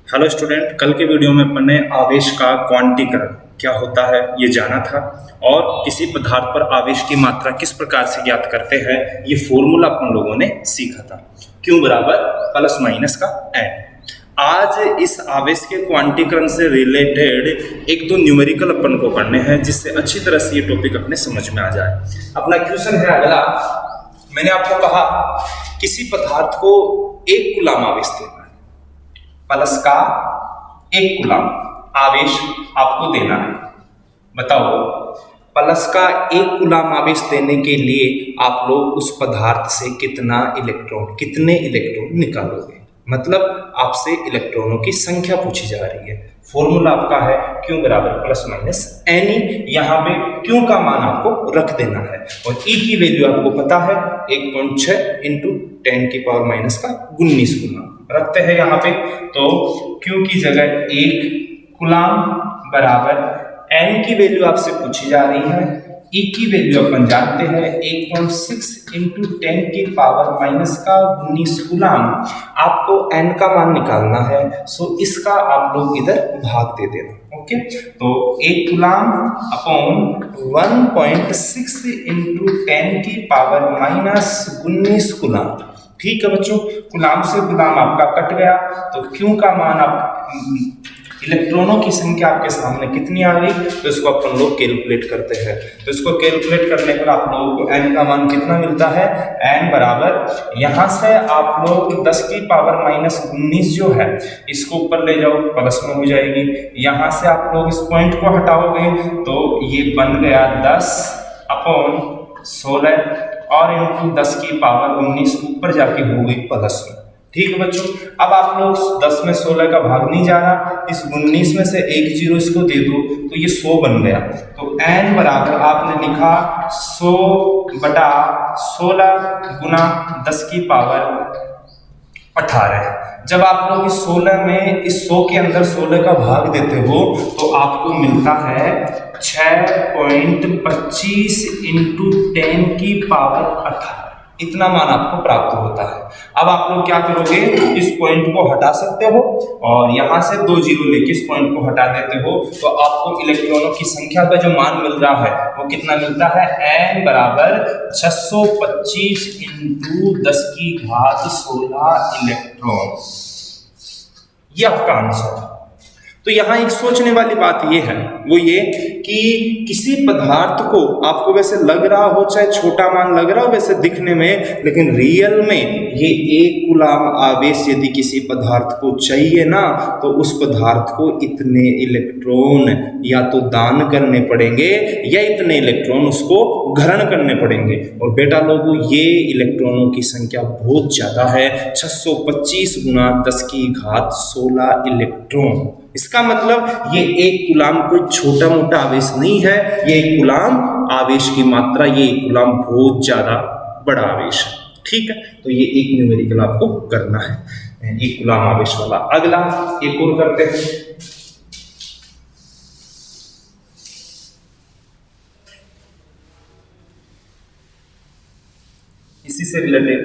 Hello student, कल के video में अपन ने आवेश का क्वांटीकरण क्या होता है ये जाना था और किसी पदार्थ पर आवेश की मात्रा किस प्रकार से ज्ञात करते हैं ये फॉर्मूला अपन लोगों ने सीखा था। Q बराबर प्लस माइनस का n। आज इस आवेश के क्वांटीकरण से रिलेटेड एक दो न्यूमेरिकल अपन को पढ़ने हैं जिससे अच्छी तरह से ये टॉपिक अपने समझ में आ जाए। अपना क्वेश्चन है अगला। मैंने आपको कहा किसी पदार्थ को 1 कूलाम आवेश देना है, प्लस का 1 कूलाम आवेश आपको देना है। बताओ, प्लस का 1 कूलाम आवेश देने के लिए आप लोग उस पदार्थ से कितने इलेक्ट्रॉन निकालोगे। मतलब आपसे इलेक्ट्रॉनों की संख्या पूछी जा रही है। फॉर्मूला आपका है Q बराबर प्लस माइनस एन। यहाँ पे Q का मान आपको रख देना है और E की वैल्यू आपको पता है 1.6 इंटू 10 की पावर माइनस का 19 गुना रखते हैं यहाँ पे। तो Q की जगह 1 कूलाम बराबर N की वैल्यू आपसे पूछी जा रही है। E की वैल्यू अपन जानते हैं 1.6 इंटू 10 की पावर माइनस का 19 गुलाम। आपको N का मान निकालना है, सो इसका आप लोग इधर भाग दे देना। ओके, तो 1 गुलाम अपॉन 1.6 इंटू 10 की पावर माइनस 19 गुलाम। ठीक है बच्चों, गुलाम से गुलाम आपका कट गया तो Q का मान आप इलेक्ट्रॉनों की संख्या आपके सामने कितनी आ गई, तो इसको अपन लोग कैलकुलेट करते हैं। तो इसको कैलकुलेट करने पर आप लोगों को n का मान कितना मिलता है। n बराबर यहाँ से आप लोग 10 की पावर माइनस 19 जो है इसको ऊपर ले जाओ, प्लस में हो जाएगी। यहाँ से आप लोग इस पॉइंट को हटाओगे तो ये बन गया 10 अपॉन 16 और इंटू 10 की पावर 19 ऊपर जाके हो गई प्लस में। ठीक है बच्चों, अब आप लोग 10 में 16 का भाग नहीं जा रहा, इस 19 में से एक जीरो इसको दे दो तो ये 100 बन गया। तो n बराबर आपने लिखा 100 बटा 16 गुना 10 की पावर 18। जब आप लोग इस 16 में इस 100 के अंदर 16 का भाग देते हो तो आपको मिलता है 6.25 इंटू 10 की पावर 18। इतना मान आपको प्राप्त होता है। अब आप लोग क्या करोगे, इस पॉइंट को हटा सकते हो और यहाँ से 2 जीरो लेके इस पॉइंट को हटा देते हो तो आपको इलेक्ट्रॉनों की संख्या का जो मान मिल रहा है वो कितना मिलता है। n बराबर 625 इंटू 10 की घात 16 इलेक्ट्रॉन। ये आपका आंसर है। तो यहाँ एक सोचने वाली बात ये है, वो ये कि किसी पदार्थ को आपको वैसे लग रहा हो, चाहे छोटा मान लग रहा हो वैसे दिखने में, लेकिन रियल में ये 1 कूलाम आवेश यदि किसी पदार्थ को चाहिए ना तो उस पदार्थ को इतने इलेक्ट्रॉन या तो दान करने पड़ेंगे या इतने इलेक्ट्रॉन उसको ग्रहण करने पड़ेंगे। और बेटा लोगों, ये इलेक्ट्रॉनों की संख्या बहुत ज्यादा है, 625 गुना 10 की घात 16 इलेक्ट्रॉन। इसका मतलब ये 1 कूलाम कोई छोटा मोटा आवेश नहीं है, ये 1 कूलाम आवेश की मात्रा, ये 1 कूलाम बहुत ज्यादा बड़ा आवेश है। ठीक है, तो ये एक न्यूमेरिकल आपको करना है 1 कूलाम आवेश वाला। अगला एक और करते हैं। इसी से रिलेटेड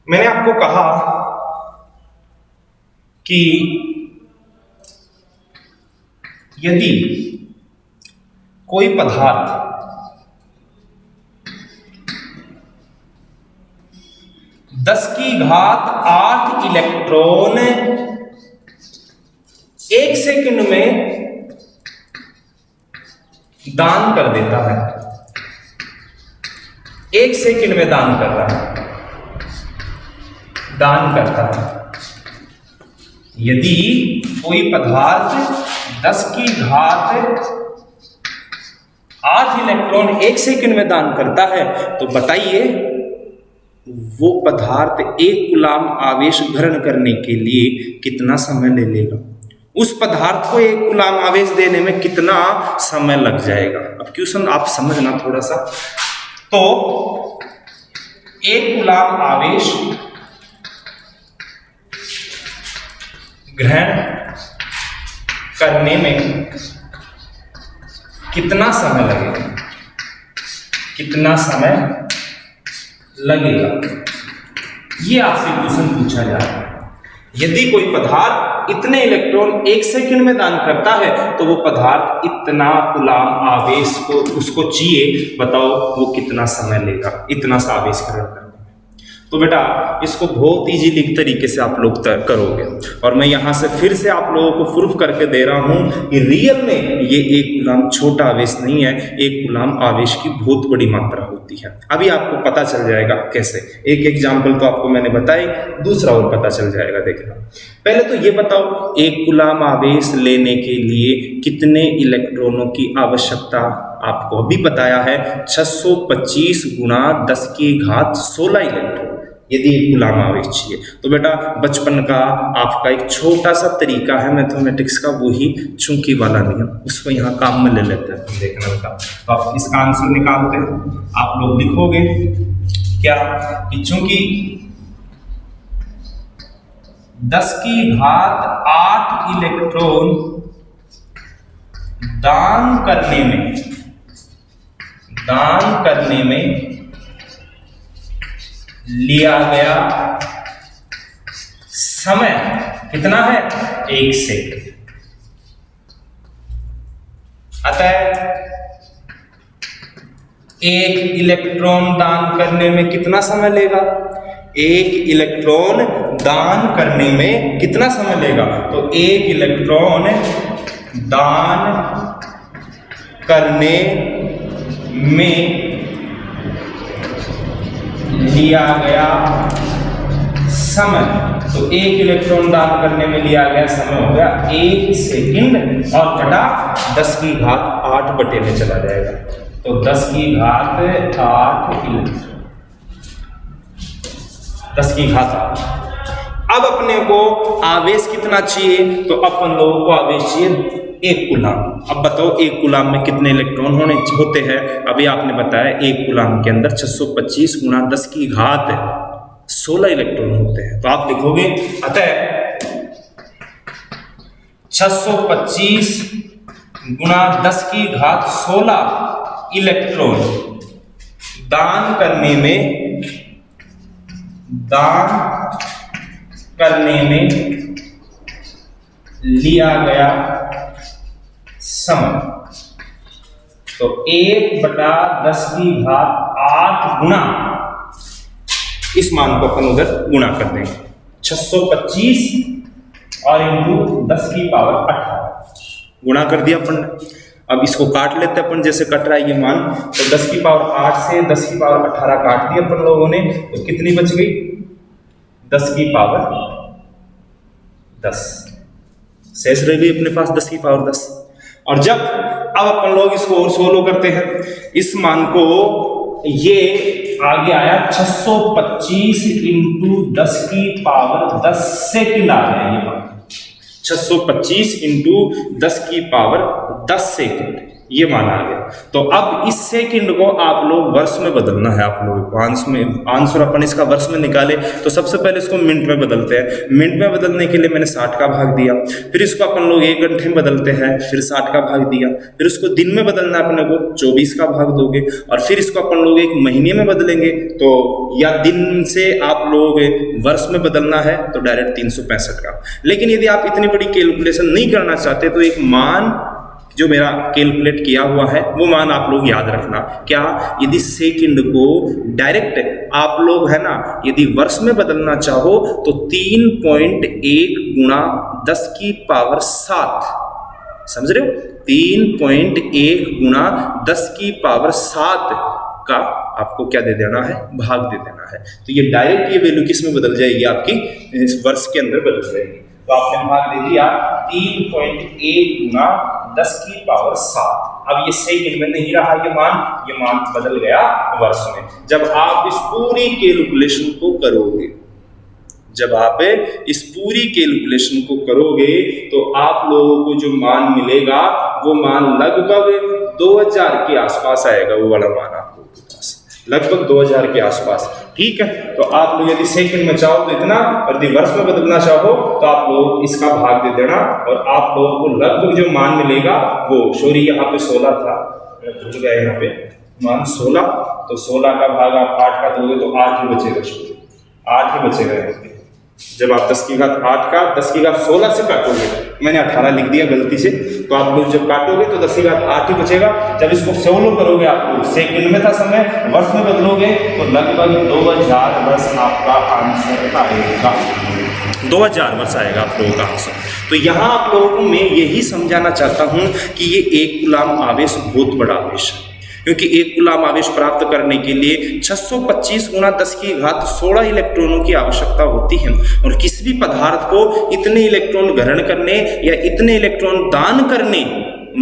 मैंने आपको कहा कि यदि कोई पदार्थ 10 की घात 8 इलेक्ट्रॉन 1 सेकंड में दान कर देता है, 1 सेकंड में दान कर रहा है, दान करता है। यदि कोई पदार्थ 10 की घात 8 इलेक्ट्रॉन 1 सेकंड में दान करता है तो बताइए वो पदार्थ 1 कूलाम आवेश ग्रहण करने के लिए कितना समय ले लेगा। उस पदार्थ को 1 कूलाम आवेश देने में कितना समय लग जाएगा। अब क्वेश्चन आप समझना थोड़ा सा। तो 1 कूलाम आवेश ग्रहण करने में कितना समय लगेगा, कितना समय लगेगा, ये आपसे क्वेश्चन पूछा जा रहा है। यदि कोई पदार्थ इतने इलेक्ट्रॉन एक सेकंड में दान करता है तो वो पदार्थ इतना कूलाम आवेश को उसको चाहिए, बताओ वो कितना समय लेगा इतना सा आवेश ग्रहण करने में। तो बेटा इसको बहुत इजीली तरीके से आप लोग करोगे, और मैं यहाँ से फिर से आप लोगों को प्रूफ करके दे रहा हूँ कि रियल में ये एक कूलाम छोटा आवेश नहीं है, एक कूलाम आवेश की बहुत बड़ी मात्रा होती है। अभी आपको पता चल जाएगा कैसे, एक एग्जाम्पल तो आपको मैंने बताई, दूसरा और पता चल जाएगा। देखना पहले तो ये बताओ एक कूलाम आवेश लेने के लिए कितने इलेक्ट्रॉनों की आवश्यकता आपको अभी बताया है, 625 गुणा 10 की घात 16 इलेक्ट्रॉन यदि एक कूलाम आवेश चाहिए। तो बेटा बचपन का आपका एक छोटा सा तरीका है मैथमेटिक्स का, वही चुंकी वाला नियम, उसको यहाँ काम में ले लेते हैं। देखना बेटा, तो आप इसका आंसर निकालते हैं, आप लोग लिखोगे क्या कि चूंकि 10 की घात 8 इलेक्ट्रॉन दान करने में लिया गया समय कितना है, 1 सेकंड। अतः एक इलेक्ट्रॉन दान करने में कितना समय लेगा, एक इलेक्ट्रॉन दान करने में कितना समय लेगा, तो एक इलेक्ट्रॉन दान करने में लिया गया समय, तो एक इलेक्ट्रॉन दान करने में लिया गया समय हो गया 1 सेकंड, और बटा 10 की घात 8 बटे में चला जाएगा, तो 10 की घात 8 इलेक्ट्रॉन, 10 की घात 8। अब अपने को आवेश कितना चाहिए, तो अपन लोगों को आवेश चाहिए 1 कूलाम। अब बताओ 1 कूलाम में कितने इलेक्ट्रॉन होते हैं, अभी आपने बताया 1 कूलाम के अंदर 625 गुणा 10 की घात 16 इलेक्ट्रॉन होते हैं। तो आप लिखोगे अतः 625 गुणा 10 की घात 16 इलेक्ट्रॉन दान करने में लिया गया समय, तो 1/10 की घात 8 गुणा, इस मान को अपन उधर गुणा कर देंगे, 625 और इंटू 10 की पावर 18 गुणा कर दिया अपन ने। अब इसको काट लेते अपन, जैसे कट रहा है ये मान, तो 10 की पावर 8 से 10 की पावर 18 काट दी अपन लोगों ने, तो कितनी बच गई, 10 की पावर 10 शेष रह गई अपने पास 10 की पावर 10। और जब अब अपन लोग इसको और सोल्व करते हैं, इस मान को, ये आगे आया 625 इंटू 10 की पावर 10 सेकंड आ गया, ये मान 625 इंटू 10 की पावर 10 सेकंड, ये मान आ गया। तो अब इस सेकंड को आप लोग वर्ष में बदलना है, आप लोगों को आंसर अपन इसका वर्ष में निकाले, तो सबसे पहले इसको मिनट में बदलते हैं। मिनट में बदलने के लिए मैंने 60 का भाग दिया, फिर इसको अपन लोग 1 घंटे में बदलते हैं, फिर 60 का भाग दिया, फिर उसको दिन में बदलना अपने को 24 का भाग दोगे, और फिर इसको अपन लोग 1 महीने में बदलेंगे, तो या दिन से आप लोग वर्ष में बदलना है तो डायरेक्ट 365 का। लेकिन यदि आप इतनी बड़ी कैलकुलेशन नहीं करना चाहते तो एक मान जो मेरा कैलकुलेट किया हुआ है वो मान आप लोग याद रखना। क्या, यदि सेकंड को डायरेक्ट आप लोग है ना, यदि वर्ष में बदलना चाहो तो 3.1 गुणा 10 की पावर 7, समझ रहे हो, 3.1 गुणा 10 की पावर 7 का आपको क्या दे देना है, भाग दे देना है। तो ये डायरेक्ट ये वैल्यू किस में बदल जाएगी, आपकी इस वर्ष के अंदर बदल जाएगी। तो आपने भाग दे दिया 3.1 गुना 10 की पावर 7। अब ये सेकंड में नहीं रहा ये मान बदल गया वर्ष में। जब आप इस पूरी कैलकुलेशन को करोगे, तो आप लोगों को जो मान मिलेगा वो मान लगभग 2000 के आसपास आएगा, वो वाला मान आप लोगों के पास लगभग 2000 के आसपास। ठीक है, तो आप लोग यदि सेकंड में चाहो तो इतना, और यदि वर्ष में बदलना चाहो तो आप लोग इसका भाग दे देना, और आप लोगों को लगभग जो मान मिलेगा वो, सॉरी यहाँ पे 16 था, भूल गया यहाँ पे मान 16, तो 16 का भाग आप 8 का दोगे तो 8 ही बचेगा, 8 ही बचेगा यहाँ पे। जब आप 10 की घात 8 का 10 की घात 16 से काटोगे, मैंने 18 लिख दिया गलती से, तो आप लोग जब काटोगे तो 10 की घात 8 ही बचेगा। जब इसको सोलो करोगे, आप लोग सेकंड में था समय, वर्ष में बदलोगे तो लगभग 2000 वर्ष आपका आंसर आएगा। 2000 वर्ष आएगा आप लोगों का आंसर। तो यहाँ आप लोगों को मैं यही समझाना चाहता हूँ कि ये एक कूलाम आवेश बहुत बड़ा आवेश है, क्योंकि एक कूलाम आवेश प्राप्त करने के लिए 625 गुणा 10 की घात 16 इलेक्ट्रॉनों की आवश्यकता होती है। और किसी भी पदार्थ को इतने इलेक्ट्रॉन ग्रहण करने या इतने इलेक्ट्रॉन दान करने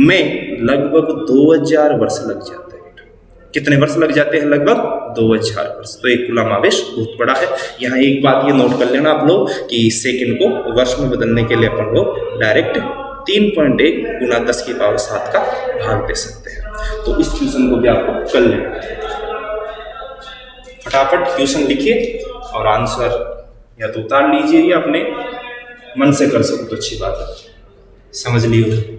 में लगभग 2000 वर्ष लग जाते हैं। कितने वर्ष लग जाते हैं? लगभग 2000 वर्ष। तो एक कूलाम आवेश बहुत बड़ा है। यहाँ एक बात ये नोट कर लेना आप लोग कि सेकंड को वर्ष में बदलने के लिए अपन लोग डायरेक्ट 3.1 गुणा 10 की पावर 7 का भाग दे सकते हैं। तो इस क्वेश्चन को भी आपको कर लेना है। फटाफट क्वेश्चन लिखिए और आंसर या तो उतार लीजिए या अपने मन से कर सकते तो अच्छी बात है, समझ लियो।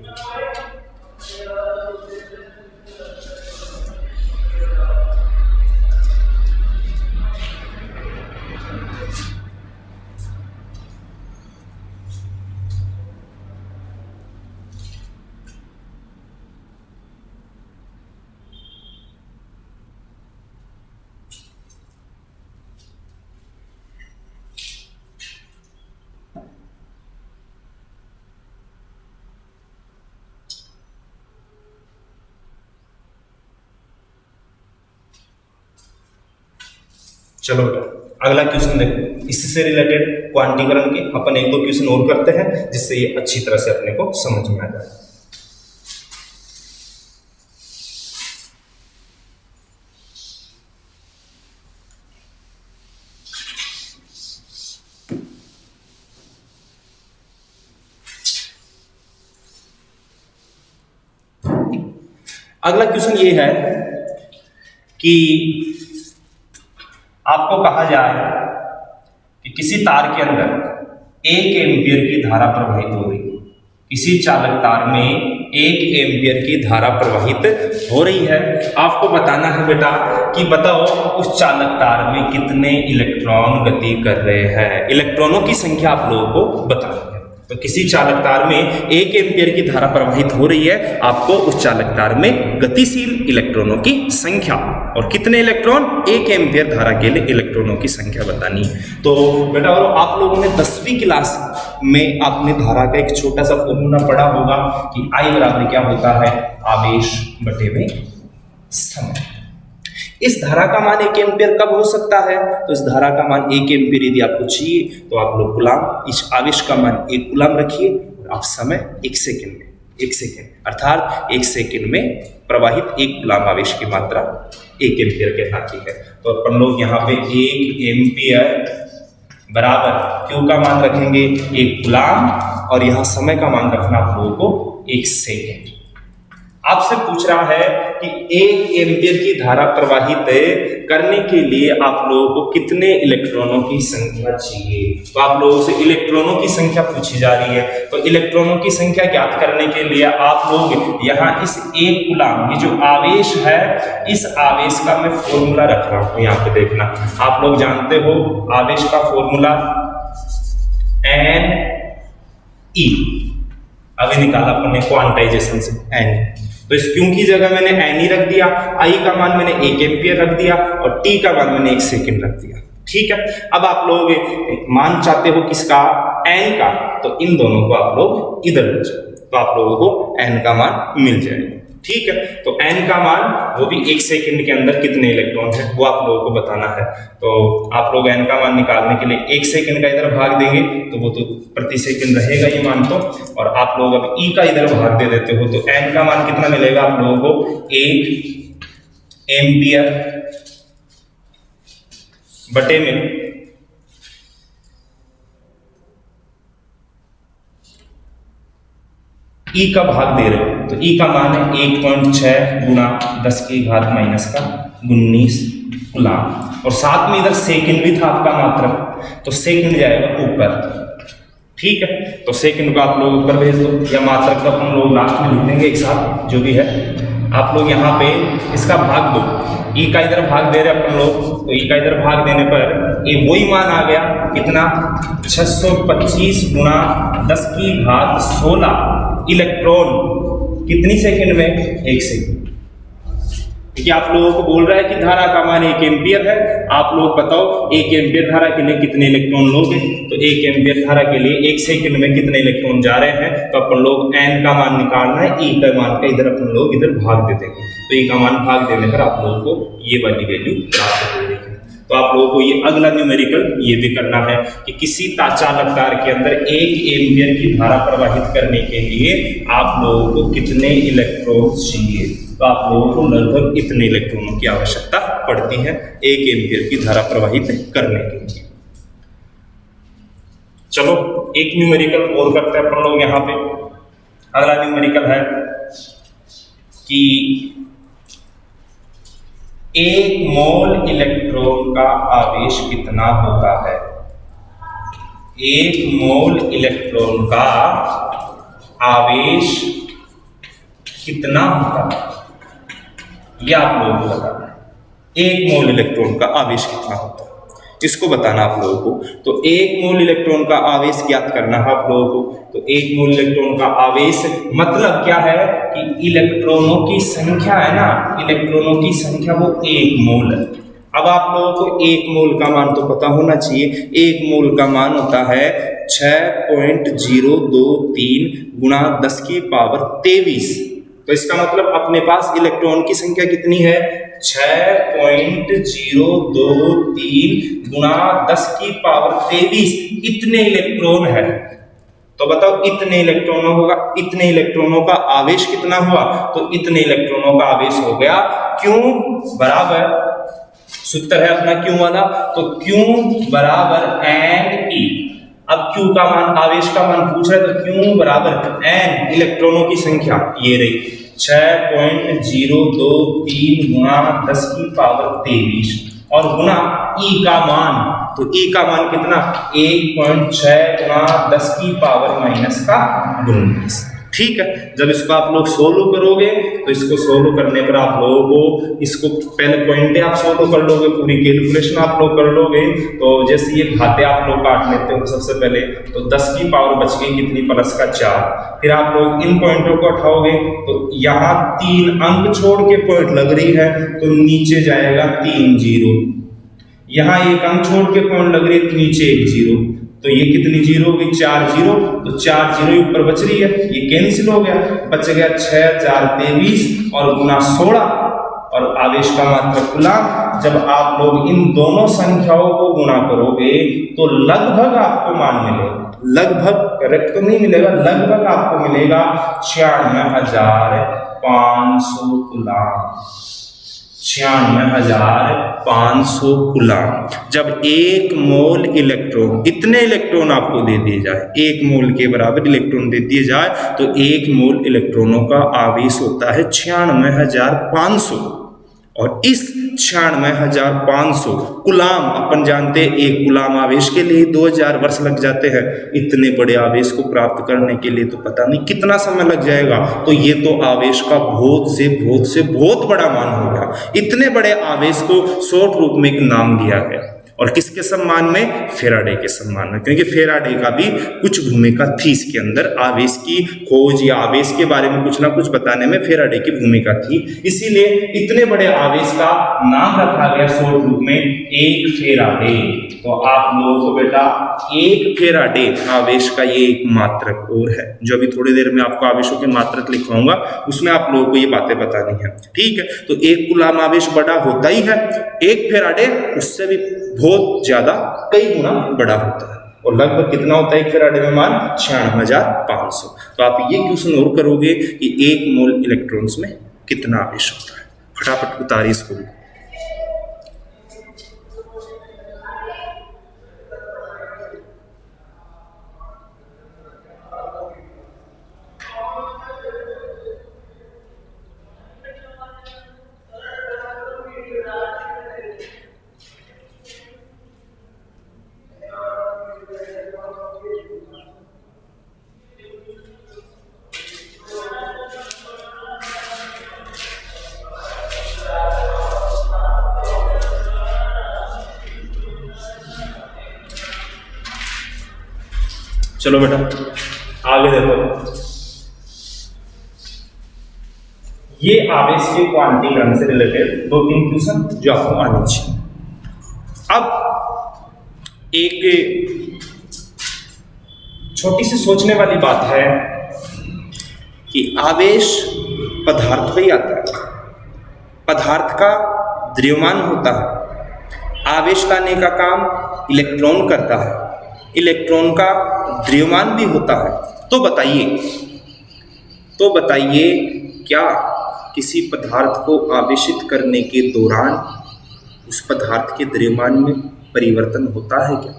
चलो बेटा अगला क्वेश्चन देखो, इससे रिलेटेड क्वांटीकरण के अपन एक दो क्वेश्चन और करते हैं जिससे ये अच्छी तरह से अपने को समझ में आ जाए। अगला क्वेश्चन ये है कि आपको कहा जाए कि किसी तार के अंदर 1 एम्पियर की धारा प्रवाहित हो रही है। किसी चालक तार में 1 एम्पियर की धारा प्रवाहित हो रही है। आपको बताना है बेटा कि बताओ उस चालक तार में कितने इलेक्ट्रॉन गति कर रहे हैं। इलेक्ट्रॉनों की संख्या आप लोगों को बतानी है। तो किसी चालक तार में 1 एम्पियर की धारा प्रवाहित हो रही है, आपको उस चालक तार में गतिशील इलेक्ट्रॉनों की संख्या और कितने इलेक्ट्रॉन 1 एम्पियर धारा के लिए इलेक्ट्रॉनों की संख्या बतानी है। तो बेटा और आप लोगों ने 10वीं क्लास में आपने धारा का एक छोटा सा फॉर्मूला पढ़ा होगा कि I बराबर क्या होता है, आवेश बटे में समय। इस धारा का मान 1 एम्पियर कब हो सकता है? तो इस धारा का मान 1 एम्पियर यदि आपको चाहिए तो आप लोग कूलाम, इस आवेश का मान 1 कूलाम रखिए और आप समय 1 सेकेंड में, 1 सेकेंड अर्थात 1 सेकेंड में प्रवाहित 1 कूलाम आवेश की मात्रा 1 एम्पियर कहलाती है। तो अपन लोग यहाँ पे 1 एम्पियर बराबर क्यू का मान रखेंगे 1 कूलाम और यहाँ समय का मान रखना आप लोगों को 1 सेकेंड। आपसे पूछ रहा है कि 1 एम्पियर की धारा प्रवाहित करने के लिए आप लोगों को कितने इलेक्ट्रॉनों की संख्या चाहिए। तो आप लोगों से इलेक्ट्रॉनों की संख्या पूछी जा रही है। तो इलेक्ट्रॉनों की संख्या ज्ञात करने के लिए आप लोग यहाँ इस 1 कूलाम, ये जो आवेश है, इस आवेश का मैं फॉर्मूला रख रहा हूँ। यहाँ पे देखना, आप लोग जानते हो आवेश का फॉर्मूला Ne। अभी निकाला अपने क्वांटाइजेशन से n। तो इस क्यू की जगह मैंने एन ही रख दिया, आई का मान मैंने 1 एम्पियर रख दिया और टी का मान मैंने 1 सेकेंड रख दिया। ठीक है, अब आप लोग मान चाहते हो किसका, एन का, तो इन दोनों को आप लोग इधर ले जाओ तो आप लोगों को एन का मान मिल जाएगा। ठीक है, तो एन का मान वो भी 1 सेकेंड के अंदर कितने इलेक्ट्रॉन है वो आप लोगों को बताना है। तो आप लोग एन का मान निकालने के लिए 1 सेकेंड का इधर भाग देंगे तो वो तो प्रति सेकेंड रहेगा ये मान तो, और आप लोग अब ई का इधर भाग दे देते हो तो एन का मान कितना मिलेगा आप लोगों को, 1 एम्पियर बटे में ई का भाग दे रहे हो तो ई का मान है 1.6 गुणा 10 की घात माइनस का 19 कूलाम और साथ में इधर सेकंड भी था आपका मात्रा, तो सेकंड जाएगा ऊपर। ठीक है, तो सेकंड को आप लोग ऊपर भेज दो या मात्रक का हम लोग लास्ट में लिख देंगे एक साथ जो भी है। आप लोग यहाँ पे इसका भाग दो, ई का इधर भाग दे रहे अपन लोग, तो ई का इधर भाग देने पर ये वही मान आ गया कितना 625 गुणा 10 की घात 16 इलेक्ट्रॉन कितनी सेकंड में? 1 सेकंड। क्योंकि आप लोगों को बोल रहा है कि धारा का मान 1 एम्पियर है, आप लोग बताओ 1 एम्पियर धारा के लिए कितने इलेक्ट्रॉन लोगे? तो 1 एम्पियर धारा के लिए 1 सेकंड में कितने इलेक्ट्रॉन जा रहे हैं? तो अपन लोग n का मान निकालना है, e का मान का इधर अपन लोग इधर भाग दे देंगे, तो e का मान भाग देने पर आप लोगों को ये वाली वैल्यू प्राप्त हो जाएगी। तो आप लोगों को ये अगला न्यूमेरिकल ये भी करना है कि किसी चालक तार के अंदर 1 एम्पियर की धारा प्रवाहित करने के लिए आप लोगों को कितने इलेक्ट्रॉन चाहिए? तो आप लोगों को लगभग इतने इलेक्ट्रॉनों की आवश्यकता पड़ती है 1 एम्पियर की धारा प्रवाहित करने के लिए। चलो एक न्यूमेरिकल और करते हैं अपन लोग यहाँ पे। अगला न्यूमेरिकल है कि 1 मोल इलेक्ट्रॉन का आवेश कितना होता है? 1 मोल इलेक्ट्रॉन का आवेश कितना होता है, यह आप लोगों को बताना है। 1 मोल इलेक्ट्रॉन का आवेश कितना होता है, इसको बताना आप लोगों को। तो 1 मोल इलेक्ट्रॉन का आवेश ज्ञात करना है आप लोगों को। तो 1 मोल इलेक्ट्रॉन का आवेश मतलब क्या है कि इलेक्ट्रॉनों की संख्या है ना, इलेक्ट्रॉनों की संख्या वो 1 मोल है। अब आप लोगों को 1 मोल का मान तो पता होना चाहिए। 1 मोल का मान होता है 6.023 गुणा 10 की पावर 23। तो इसका मतलब अपने पास इलेक्ट्रॉन की संख्या कितनी है? 6.023 गुणा 10 की पावर 23 इतने इलेक्ट्रॉन है। तो बताओ इतने इलेक्ट्रॉनों होगा, इतने इलेक्ट्रॉनों का आवेश कितना हुआ? तो इतने इलेक्ट्रॉनों का आवेश हो गया Q बराबर, सूत्र है अपना Q वाला, तो Q बराबर NE। अब Q का मान, आवेश का मान पूछ रहे, तो Q बराबर N इलेक्ट्रॉनों की संख्या ये रही 6.023 गुणा 10 की पावर 23 और गुणा E का मान, तो E का मान कितना? 1.6 गुणा 10 की पावर माइनस का 19। ठीक है, जब इसको आप लोग सोल्व करोगे तो इसको सोल्व करने पर आप लोगों को इसको पहले पॉइंट आप सोल्व कर लोगे, पूरी कैलकुलेशन आप लोग कर लोगे। तो जैसे ये घाते आप लोग काट लेते हो सबसे पहले, तो 10 की पावर बच गई कितनी? प्लस का 4। फिर आप लोग इन पॉइंटों को उठाओगे तो यहाँ 3 अंक छोड़ के पॉइंट लग रही है, तो नीचे जाएगा 3 जीरो। यहाँ 1 अंक छोड़ के पॉइंट लग रही है, तो नीचे 1 जीरो। तो ये कितनी जीरो होगी? 4 जीरो। तो 4 जीरो ऊपर बच रही है, ये कैंसिल हो गया, बच गया 6 4 23 और गुना 16 और आवेश का मात्रक कूलम। जब आप लोग इन दोनों संख्याओं को गुणा करोगे तो लगभग आपको मान मिलेगा, लगभग करेक्ट तो नहीं मिलेगा, लगभग आपको मिलेगा 96,500 कूलम। 96,500 कूलम। जब 1 मोल इलेक्ट्रॉन, इतने इलेक्ट्रॉन आपको दे दिए जाए, 1 मोल के बराबर इलेक्ट्रॉन दे दिए जाए, तो 1 मोल इलेक्ट्रॉनों का आवेश होता है 96,500। और इस 96,500 कूलम, अपन जानते हैं 1 कूलम आवेश के लिए 2000 वर्ष लग जाते हैं। इतने बड़े आवेश को प्राप्त करने के लिए तो पता नहीं कितना समय लग जाएगा। तो ये तो आवेश का बहुत बड़ा मान हो गया। इतने बड़े आवेश को शॉर्ट रूप में एक नाम दिया गया, और किसके सम्मान में? फेराडे के सम्मान में, क्योंकि फेराडे का भी कुछ भूमिका थी इसके अंदर। आवेश की खोज या आवेश के बारे में कुछ ना कुछ बताने में फेराडे की भूमिका थी, इसीलिए इतने बड़े आवेश का नाम रखा गया शॉर्ट रूप में 1 फेराडे। तो आप लोगों को बेटा 1 फेराडे आवेश का ये एक मात्रक और है, जो अभी थोड़ी देर में आपको आवेशों के मात्रक लिखवाऊंगा, उसमें आप लोगों को ये बातें बतानी है। ठीक है, तो 1 कूलम आवेश बड़ा होता ही है, 1 फेराडे उससे भी बहुत ज्यादा कई गुना बड़ा होता है। और लगभग कितना होता है 1 फेराडे में मान? 96,500। तो आप ये क्वेश्चन और करोगे कि 1 मोल इलेक्ट्रॉन्स में कितना आवेश होता है। फटाफट उतारिए इसको भी। चलो बेटा आगे देखो, ये आवेश के क्वांटीकरण से रिलेटेड 2-3 क्वेश्चन जो आपको आने चाहिए। अब एक छोटी सी सोचने वाली बात है कि आवेश पदार्थ पे ही आता है, पदार्थ का द्रव्यमान होता है, आवेश लाने का काम इलेक्ट्रॉन करता है, इलेक्ट्रॉन का द्रव्यमान भी होता है। तो बताइए क्या किसी पदार्थ को आवेशित करने के दौरान उस पदार्थ के द्रव्यमान में परिवर्तन होता है क्या?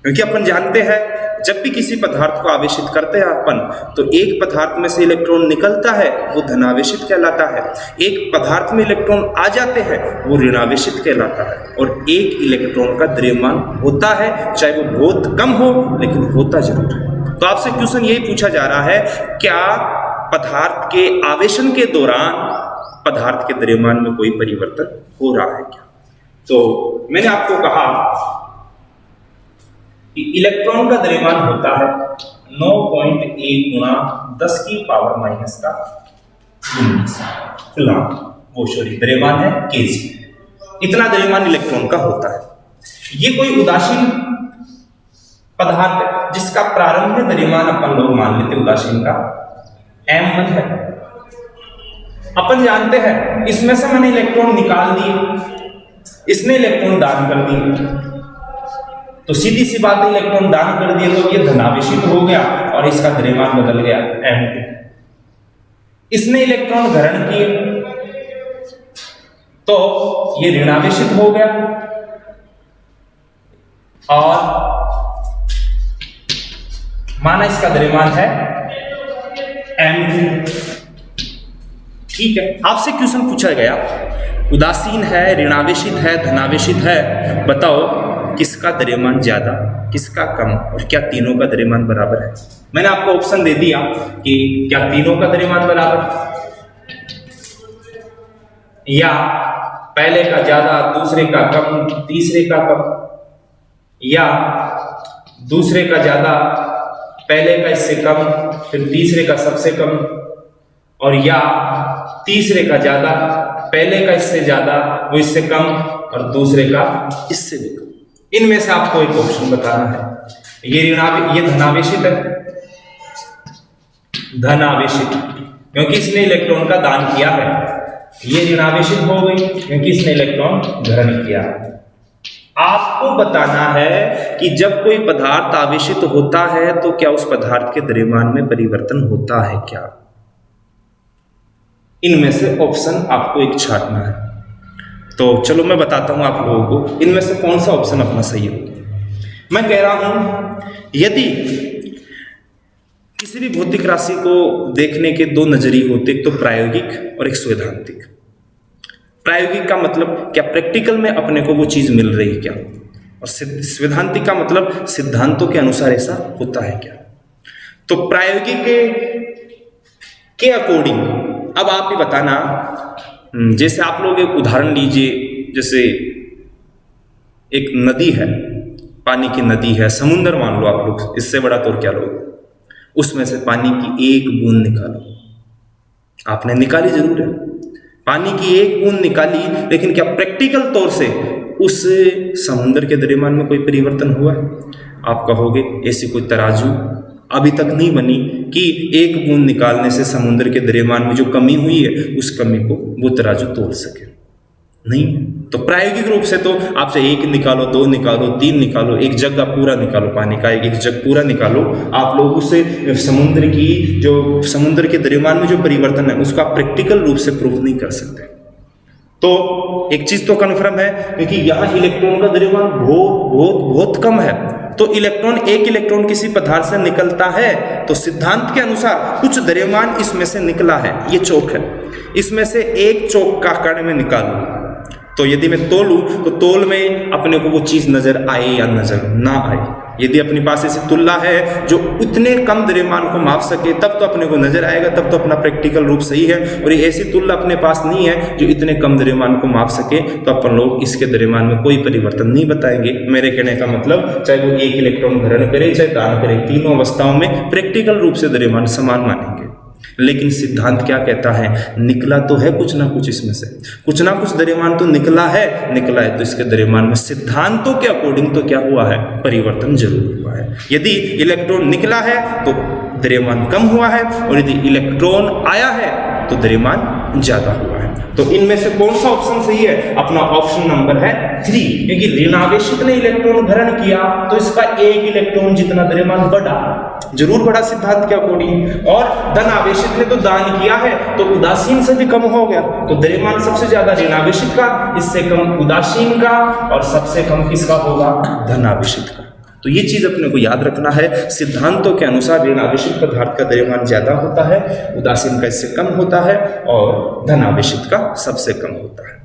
क्योंकि अपन जानते हैं जब भी किसी पदार्थ को आवेशित करते हैं अपन, तो एक पदार्थ में से इलेक्ट्रॉन निकलता है वो धनावेशित कहलाता है, एक पदार्थ में इलेक्ट्रॉन आ जाते हैं वो ऋणावेशित कहलाता है, और एक इलेक्ट्रॉन का द्रव्यमान होता है, चाहे वो बहुत कम हो लेकिन होता जरूर है। तो आपसे क्वेश्चन यही पूछा जा रहा है, क्या पदार्थ के आवेशन के दौरान पदार्थ के द्रव्यमान में कोई परिवर्तन हो रहा है क्या? तो मैंने आपको कहा कि इलेक्ट्रॉन का द्रव्यमान होता है 9.1 गुणा 10 की पावर माइनस का 19 द्रव्यमान है केजी। इतना द्रव्यमान इलेक्ट्रॉन का होता है। ये कोई उदासीन पदार्थ है जिसका प्रारंभिक द्रव्यमान अपन लोग मान लेते उदासीन का m1 है। अपन जानते हैं इसमें से मैंने इलेक्ट्रॉन निकाल दिए, इसने इलेक्ट्रॉन दान कर दिए, तो सीधी सी बात है इलेक्ट्रॉन दान कर दिए तो ये धनावेशित हो गया और इसका द्रव्यमान बदल गया m2। इसने इलेक्ट्रॉन ग्रहण किए तो ये ऋणावेशित हो गया और माना इसका द्रव्यमान है m2। ठीक है, आपसे क्वेश्चन पूछा गया उदासीन है, ऋणावेशित है, धनावेशित है, बताओ किसका द्रव्यमान ज्यादा, किसका कम, और क्या तीनों का द्रव्यमान बराबर है? मैंने आपको ऑप्शन दे दिया कि क्या तीनों का द्रव्यमान बराबर, या पहले का ज्यादा दूसरे का कम तीसरे का कम, या दूसरे का ज्यादा पहले का इससे कम फिर तीसरे का सबसे कम, और या तीसरे का ज्यादा पहले का इससे ज्यादा वो इससे कम और दूसरे का इससे भी कम। इनमें से आपको एक ऑप्शन बताना है। ये धनावेशित है, धनावेशित क्योंकि इसने इलेक्ट्रॉन का दान किया है। ये ऋणावेशित हो गई क्योंकि इसने इलेक्ट्रॉन ग्रहण किया है। आपको बताना है कि जब कोई पदार्थ आवेशित होता है तो क्या उस पदार्थ के द्रव्यमान में परिवर्तन होता है क्या? इनमें से ऑप्शन आपको एक छांटना है। तो चलो मैं बताता हूं आप लोगों को इनमें से कौन सा ऑप्शन अपना सही हो। मैं कह रहा हूं यदि किसी भी भौतिक राशि को देखने के दो नजरिए होते, एक तो प्रायोगिक और एक सैद्धांतिक। प्रायोगिक का मतलब क्या प्रैक्टिकल में अपने को वो चीज मिल रही है क्या, और सैद्धांतिक का मतलब सिद्धांतों के अनुसार ऐसा होता है क्या। तो प्रायोगिक के अकॉर्डिंग अब आप ही बताना, जैसे आप लोग एक उदाहरण लीजिए, जैसे एक नदी है, पानी की नदी है, समुंदर मान लो आप लोग, इससे बड़ा तो क्या लोग, उसमें से पानी की एक बूंद निकालो। आपने निकाली जरूर है, पानी की एक बूंद निकाली, लेकिन क्या प्रैक्टिकल तौर से उस समुंदर के द्रव्यमान में कोई परिवर्तन हुआ? आप कहोगे ऐसी कोई तराजू अभी तक नहीं बनी कि एक बूंद निकालने से समुद्र के द्रव्यमान में जो कमी हुई है उस कमी को वो तराजू तोल सके, नहीं। तो प्रायोगिक रूप से तो आपसे एक निकालो, दो निकालो, तीन निकालो, एक जग का पूरा निकालो, पानी का एक जग पूरा निकालो, आप लोग उससे समुद्र के द्रव्यमान में जो परिवर्तन है उसको आप प्रैक्टिकल रूप से प्रूफ नहीं कर सकते। तो एक चीज तो कन्फर्म है, क्योंकि यहाँ इलेक्ट्रॉन का द्रव्यमान बहुत कम है, तो एक इलेक्ट्रॉन किसी पदार्थ से निकलता है तो सिद्धांत के अनुसार कुछ द्रव्यमान इसमें से निकला है। ये चौक है, इसमें से एक चौक का कण में निकालूं तो यदि मैं तोलूं तो तोल में अपने को वो चीज नजर आए या नजर ना आए, यदि अपने पास ऐसी तुल्ला है जो इतने कम द्रव्यमान को माप सके तब तो अपने को नजर आएगा, तब तो अपना प्रैक्टिकल रूप सही है। और ये ऐसी तुल्ला अपने पास नहीं है जो इतने कम द्रव्यमान को माप सके, तो अपन लोग इसके द्रव्यमान में कोई परिवर्तन नहीं बताएंगे। मेरे कहने का मतलब चाहे वो 1 इलेक्ट्रॉन ग्रहण करे चाहे दान करे, तीनों अवस्थाओं में प्रैक्टिकल रूप से द्रव्यमान समान मानेंगे। लेकिन सिद्धांत क्या कहता है, निकला तो है कुछ ना कुछ इसमें से, कुछ ना कुछ द्रव्यमान तो निकला है तो इसके द्रव्यमान में सिद्धांतों के अकॉर्डिंग तो क्या हुआ है, परिवर्तन जरूर हुआ है। यदि इलेक्ट्रॉन निकला है तो द्रव्यमान कम हुआ है, और यदि इलेक्ट्रॉन आया है तो द्रव्यमान ज्यादा हुआ है। तो इनमें से कौन सा ऑप्शन सही है, अपना ऑप्शन नंबर है 3, क्योंकि ऋणावेशित ने इलेक्ट्रॉन ग्रहण किया तो इसका 1 इलेक्ट्रॉन जितना द्रव्यमान बढ़ा, जरूर बढ़ा सिद्धांत के अकॉर्डिंग, और धन आवेशित ने तो दान किया है तो उदासीन से भी कम हो गया, तो द्रव्यमान सबसे ज्यादा ऋणावेशित का, इससे कम उदासीन का, और सबसे कम किसका होगा, धन आवेशित का। तो ये चीज अपने को याद रखना है, सिद्धांतों के अनुसार ऋणावेशित पदार्थ का द्रव्यमान ज्यादा होता है, उदासीन का इससे कम होता है, और धनावेशित का सबसे कम होता है।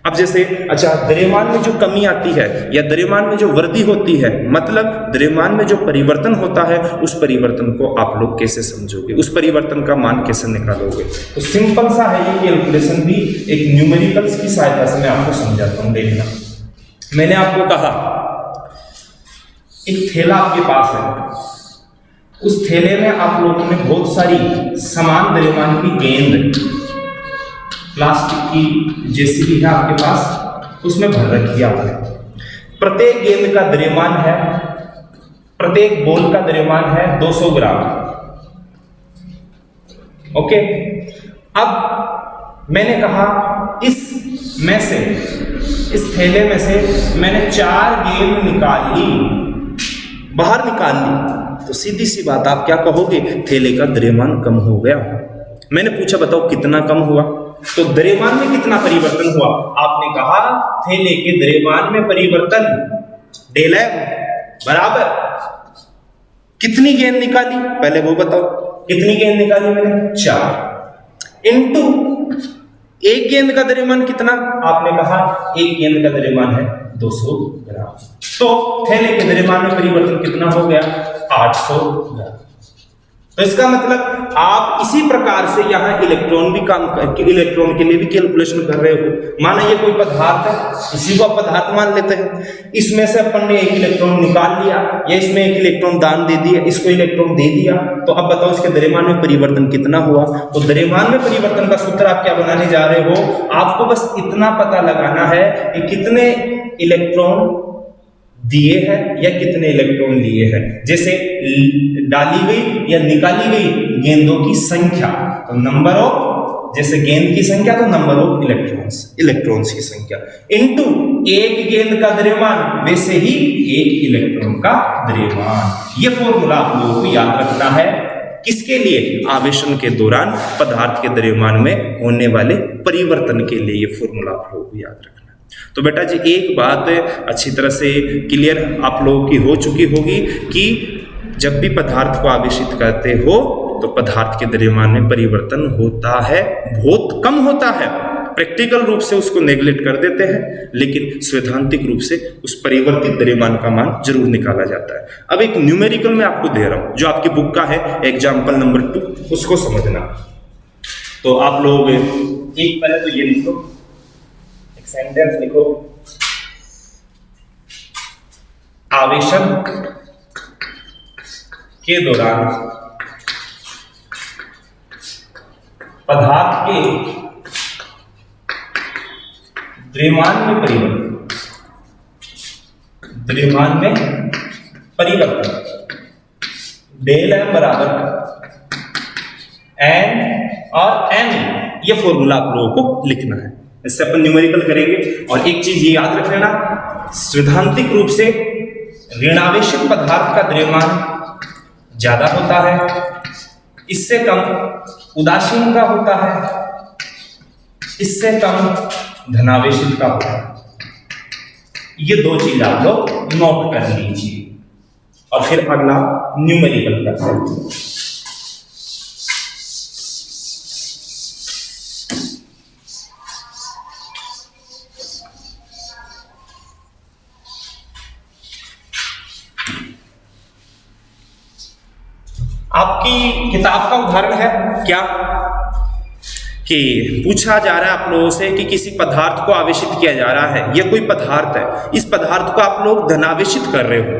अब जैसे अच्छा, द्रव्यमान में जो कमी आती है या द्रव्यमान में जो वृद्धि होती है, मतलब द्रव्यमान में जो परिवर्तन होता है, उस परिवर्तन को आप लोग कैसे समझोगे, उस परिवर्तन का मान कैसे निकालोगे। तो सिंपल सा है ये कैलकुलेशन भी, एक न्यूमेरिकल्स की सहायता से मैं आपको समझाता हूँ। देखना, मैंने आपको कहा एक थैला आपके पास है, उस थैले में आप लोगों ने बहुत सारी समान द्रव्यमान की गेंद प्लास्टिक की जैसी भी है आपके पास, उसमें भर रखी है आपने। प्रत्येक गेंद का द्रव्यमान है, प्रत्येक बॉल का द्रव्यमान है 200 ग्राम। ओके, अब मैंने कहा इसमें से, इस थैले में से मैंने 4 गेंद निकाल ली, बाहर निकाल ली, तो सीधी सी बात आप क्या कहोगे, थैले का द्रव्यमान कम हो गया। मैंने पूछा बताओ कितना कम हुआ, तो द्रव्यमान में कितना परिवर्तन हुआ, आपने कहा थैले के द्रव्यमान में परिवर्तन डेल एम बराबर कितनी गेंद निकाली, पहले वो बताओ, कितनी गेंद निकाली मैंने, 4 इंटू 1 गेंद का द्रव्यमान कितना, आपने कहा 1 गेंद का द्रव्यमान है 200 ग्राम, तो थैले के द्रव्यमान में परिवर्तन कितना हो गया, 800 ग्राम। तो इसका मतलब आप इसी प्रकार से यहाँ इलेक्ट्रॉन भी काम करके इलेक्ट्रॉन के लिए भी कैलकुलेशन कर रहे हो। माना ये कोई पदार्थ है, इसी को आप पदार्थ मान लेते हैं, इसमें से अपन ने 1 इलेक्ट्रॉन निकाल लिया, या इसमें 1 इलेक्ट्रॉन दान दे दिया, इसको इलेक्ट्रॉन दे दिया, तो अब बताओ इसके द्रव्यमान में परिवर्तन कितना हुआ। तो द्रव्यमान में परिवर्तन का सूत्र आप क्या बनाने जा रहे हो, आपको बस इतना पता लगाना है कि कितने इलेक्ट्रॉन दिए हैं या कितने इलेक्ट्रॉन लिए हैं। जैसे डाली गई या निकाली गई गेंदों की संख्या, तो नंबर ऑफ, जैसे गेंद की संख्या तो नंबर ऑफ इलेक्ट्रॉन्स की संख्या इनटू 1 गेंद का द्रव्यमान, वैसे ही 1 इलेक्ट्रॉन का द्रव्यमान। यह फॉर्मूला आप लोगों को याद रखना है, किसके लिए, आवेशन के दौरान पदार्थ के द्रव्यमान में होने वाले परिवर्तन के लिए। यह फॉर्मूला आप लोगों को याद रखना। तो बेटा जी एक बात अच्छी तरह से क्लियर आप लोगों की हो चुकी होगी कि जब भी पदार्थ को आवेशित करते हो तो पदार्थ के द्रव्यमान में परिवर्तन होता है, बहुत कम होता है। प्रैक्टिकल रूप से उसको नेग्लेक्ट कर देते हैं, लेकिन सैद्धांतिक रूप से उस परिवर्तित द्रव्यमान का मान जरूर निकाला जाता है। अब एक न्यूमेरिकल में आपको दे रहा हूं, जो आपकी बुक का है एग्जाम्पल नंबर 2, उसको समझना। तो आप लोग एक पहले तो ये लिखो, सेंटेंस लिखो, आवेशन के दौरान पदार्थ के द्रव्यमान में परिवर्तन डेल एम बराबर एन और एन, ये फॉर्मूला आप लोगों को लिखना है। इससे अपन न्यूमेरिकल करेंगे। और एक चीज ये याद रख लेना, सैद्धांतिक रूप से ऋणावेशित पदार्थ का द्रव्यमान ज्यादा होता है, इससे कम उदासीन का होता है, इससे कम धनावेशित का होता है। ये 2 चीज आप लोग नोट कर लीजिए, और फिर अगला न्यूमेरिकल करते हैं। आपकी किताब का उदाहरण है क्या कि पूछा जा रहा है आप लोगों से कि किसी पदार्थ को आवेशित किया जा रहा है, यह कोई पदार्थ है, इस पदार्थ को आप लोग धनावेशित कर रहे हो,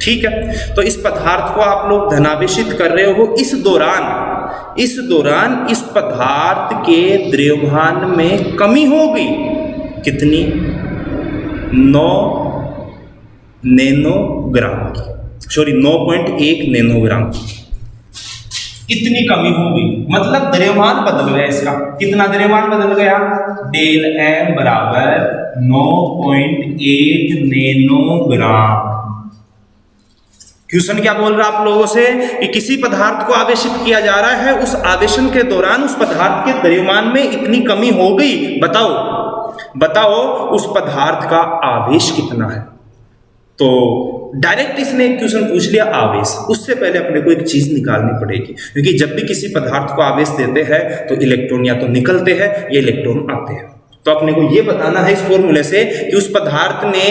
ठीक है। तो इस पदार्थ को आप लोग धनावेशित कर रहे हो, इस दौरान इस पदार्थ के द्रव्यमान में कमी होगी, कितनी? 9 नैनोग्राम की, सॉरी 9.1 नैनोग्राम की, इतनी कमी होगी। मतलब द्रव्यमान बदल गया इसका, कितना द्रव्यमान बदल गया? डेल m बराबर 9.1 नैनोग्राम। क्वेश्चन क्या बोल रहा है आप लोगों से कि किसी पदार्थ को आवेशित किया जा रहा है, उस आवेशन के दौरान उस पदार्थ के द्रव्यमान में इतनी कमी हो गई, बताओ उस पदार्थ का आवेश कितना है। तो डायरेक्ट इसने एक क्वेश्चन पूछ लिया आवेश, उससे पहले अपने को एक चीज निकालनी पड़ेगी, क्योंकि जब भी किसी पदार्थ को आवेश देते हैं तो इलेक्ट्रॉन या तो निकलते हैं या इलेक्ट्रॉन आते हैं। तो अपने को यह बताना है इस फॉर्मूले से कि उस पदार्थ ने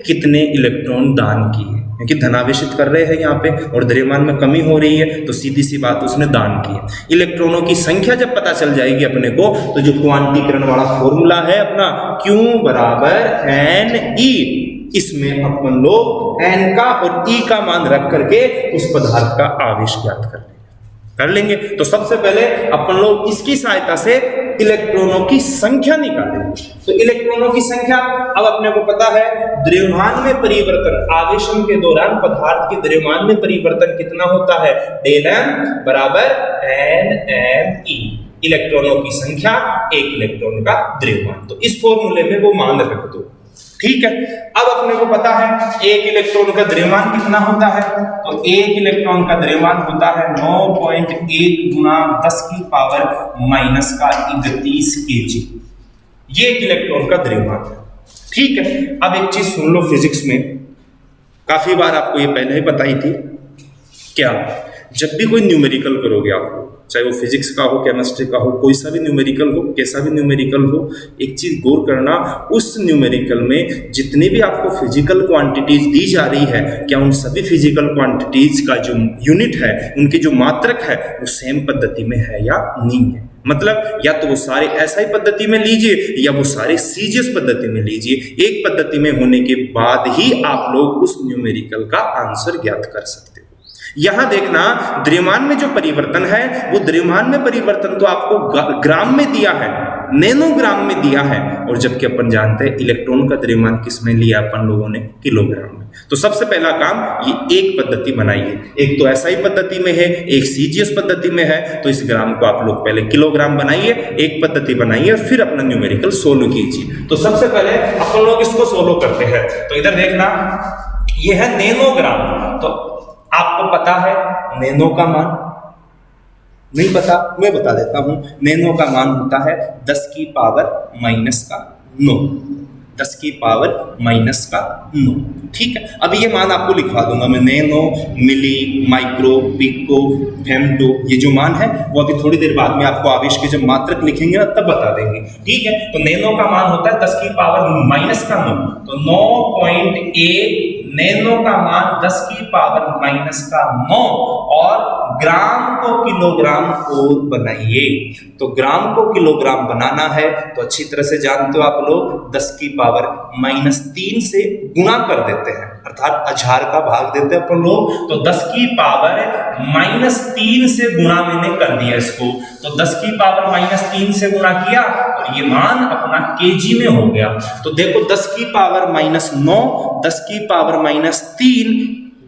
कितने इलेक्ट्रॉन दान किए, क्योंकि धनावेशित कर रहे हैं यहाँ पे और द्रव्यमान में कमी हो रही है, तो सीधी सी बात उसने दान की। इलेक्ट्रॉनों की संख्या जब पता चल जाएगी अपने को, तो जो क्वांटीकरण वाला फॉर्मूला है अपना Q बराबर NE, इसमें अपन लोग n का और e का मान रख करके उस पदार्थ का आवेश ज्ञात कर लेंगे। तो सबसे पहले अपन लोग इसकी सहायता से इलेक्ट्रॉनों की संख्या निकालेंगे। तो इलेक्ट्रॉनों की संख्या अब अपने को पता है, द्रव्यमान में परिवर्तन, आवेशन के दौरान पदार्थ के द्रव्यमान में परिवर्तन कितना होता है? डेल m बराबर nme, इलेक्ट्रॉनों की संख्या, एक इलेक्ट्रॉन का द्रव्यमान। तो इस फॉर्मूले में वो मान रख दो, ठीक है। अब अपने को पता है एक इलेक्ट्रॉन का द्रव्यमान कितना होता है, तो एक इलेक्ट्रॉन का द्रव्यमान होता है 9.1 गुणा 10 की पावर माइनस का 31 kg, ये एक इलेक्ट्रॉन का द्रव्यमान है, ठीक है। अब एक चीज सुन लो, फिजिक्स में काफी बार आपको ये पहले ही बताई थी, क्या जब भी कोई न्यूमेरिकल करोगे आप, चाहे वो फिजिक्स का हो, केमिस्ट्री का हो, कोई सा भी न्यूमेरिकल हो, कैसा भी न्यूमेरिकल हो, एक चीज गौर करना, उस न्यूमेरिकल में जितनी भी आपको फिजिकल क्वांटिटीज दी जा रही है, क्या उन सभी फिजिकल क्वांटिटीज का जो यूनिट है, उनकी जो मात्रक है, वो सेम पद्धति में है या नहीं है। मतलब या तो वो सारे एसआई पद्धति में लीजिए या वो सारे सीजीएस पद्धति में लीजिए, एक पद्धति में होने के बाद ही आप लोग उस न्यूमेरिकल का आंसर ज्ञात कर सकते हो। यहां देखना, द्रव्यमान में जो परिवर्तन है, वो द्रव्यमान में परिवर्तन तो आपको ग्राम में दिया है, नैनोग्राम में दिया है, और जबकि अपन जानते हैं इलेक्ट्रॉन का द्रव्यमान किस में लिया अपन लोगों ने? किलोग्राम में। तो सबसे पहला काम ये एक पद्धति बनाइए, एक तो एसआई पद्धति में है, एक सीजीएस पद्धति में है, तो इस ग्राम को आप लोग पहले किलोग्राम बनाइए, एक पद्धति बनाइए, फिर अपना न्यूमेरिकल सोल्व कीजिए। तो सबसे पहले अपन लोग इसको सोल्व करते हैं। तो इधर देखना, ये है नैनोग्राम। तो आपको पता है नैनो का मान? नहीं पता? मैं बता देता हूं। नैनो का मान होता है 10 की पावर माइनस का 9, 10 की पावर माइनस का 9, ठीक है। अब ये मान आपको लिखवा दूंगा मैं, नैनो, मिली, माइक्रो, पिको, फेम्टो, ये जो मान है वो अभी थोड़ी देर बाद में आपको आवेश के जब मात्रक लिखेंगे ना तब बता देंगे, ठीक है। तो नैनो का मान होता है 10 की पावर माइनस का 9, तो 9.1 नैनो का मान 10 की पावर माइनस का 9, और ग्राम को किलोग्राम और बनाइए। तो ग्राम को किलोग्राम बनाना है तो अच्छी तरह से जानते हो आप लोग, 10 की पावर -3 से गुणा कर देते हैं, अर्थात 1000 का भाग देते हैं अपन लोग। तो 10 की पावर -3 से गुणा मैंने कर दिया इसको, तो 10 की पावर -3 से गुणा किया और ये मान अपना केजी में हो गया। तो देखो 10 की पावर -9, 10 की पावर -3